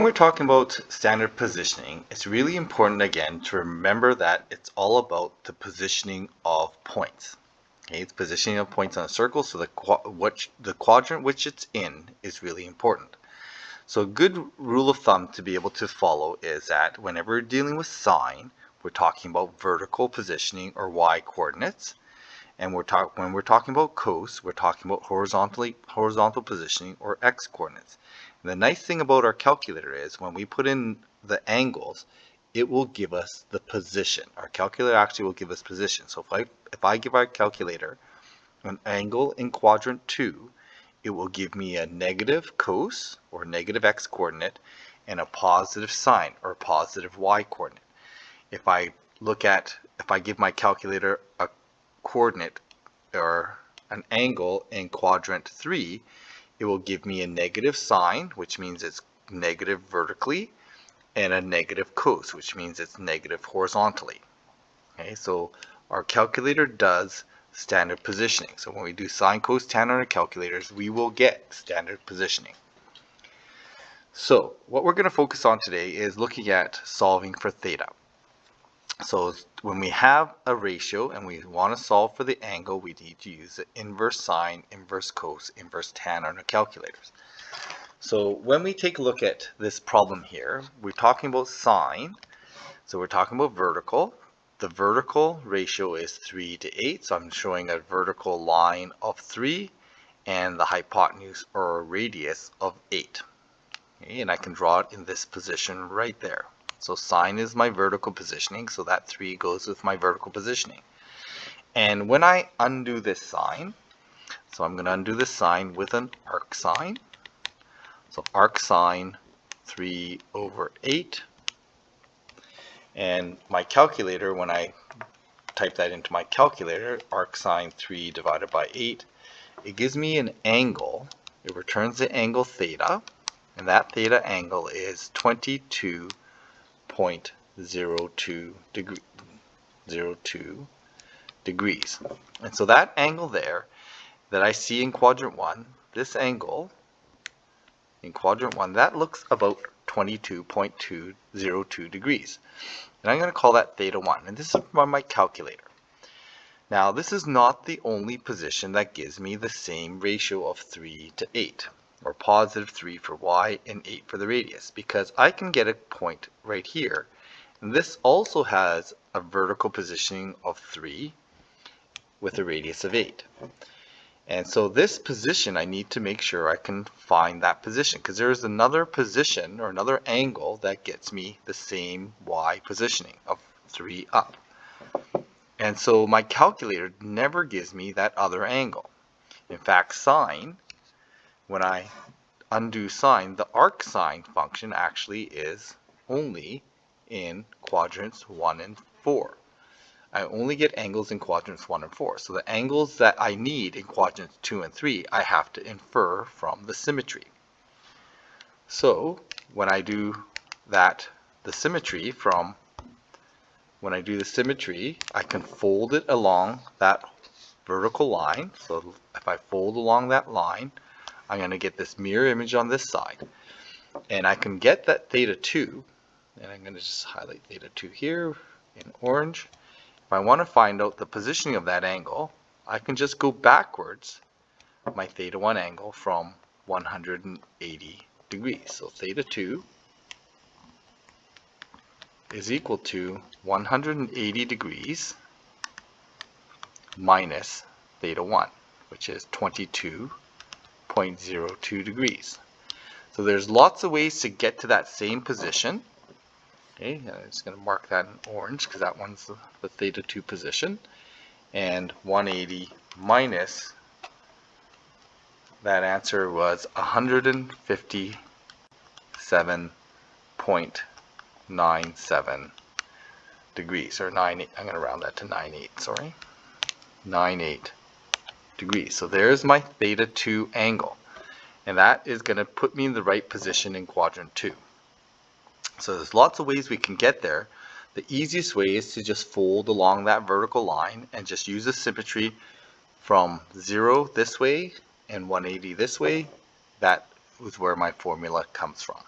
When we're talking about standard positioning, it's really important again to remember that it's all about the positioning of points. Okay, it's positioning of points on a circle, so the quadrant which it's in is really important. So a good rule of thumb to be able to follow is that whenever we're dealing with sine, we're talking about vertical positioning or y coordinates. And when we're talking about cos, we're talking about horizontal positioning or x coordinates. And the nice thing about our calculator is when we put in the angles, it will give us the position. Our calculator actually will give us position. So if I give our calculator an angle in quadrant 2, it will give me a negative cos or negative x coordinate and a positive sine or positive y coordinate. If I give my calculator a coordinate or an angle in quadrant 3, it will give me a negative sine, which means it's negative vertically, and a negative cos, which means it's negative horizontally. Okay, so our calculator does standard positioning. So when we do sine, cos, tan on our calculators, we will get standard positioning. So what we're going to focus on today is looking at solving for theta. So when we have a ratio and we want to solve for the angle, we need to use the inverse sine, inverse cos, inverse tan on our calculators. So when we take a look at this problem here, we're talking about sine. So we're talking about vertical. The vertical ratio is 3 to 8. So I'm showing a vertical line of 3 and the hypotenuse or radius of 8. Okay, and I can draw it in this position right there. So sine is my vertical positioning, so that 3 goes with my vertical positioning. And when I undo this sine, so I'm going to undo this sine with an arc sine. So arc sine 3 over 8. And my calculator, when I type that into my calculator, arc sine 3 divided by 8, it gives me an angle. It returns the angle theta, and that theta angle is 22.02 degrees. And so that angle there that I see in quadrant 1, this angle in quadrant 1, that looks about 22.202 degrees. And I'm going to call that theta 1. And this is from my calculator. Now this is not the only position that gives me the same ratio of 3 to 8. Or positive 3 for y and 8 for the radius. Because I can get a point right here. And this also has a vertical positioning of 3 with a radius of 8. And so this position, I need to make sure I can find that position, because there is another position or another angle that gets me the same y positioning of 3 up. And so my calculator never gives me that other angle. In fact, sine, when I undo sine, the arc sine function actually is only in quadrants 1 and 4. I only get angles in quadrants 1 and 4. So the angles that I need in quadrants 2 and 3, I have to infer from the symmetry. So when I do the symmetry, I can fold it along that vertical line. So if I fold along that line, I'm going to get this mirror image on this side. And I can get that theta 2, and I'm going to just highlight theta 2 here in orange. If I want to find out the positioning of that angle, I can just go backwards my theta 1 angle from 180 degrees. So theta 2 is equal to 180 degrees minus theta 1, which is 22.02 degrees. So there's lots of ways to get to that same position. Okay, I'm just going to mark that in orange because that one's the theta 2 position. And 180 minus, that answer was 157.97 degrees, or 98, I'm going to round that to 98, sorry. 98 degrees. So there's my theta 2 angle. And that is going to put me in the right position in quadrant 2. So there's lots of ways we can get there. The easiest way is to just fold along that vertical line and just use the symmetry from 0 this way and 180 this way. That is where my formula comes from.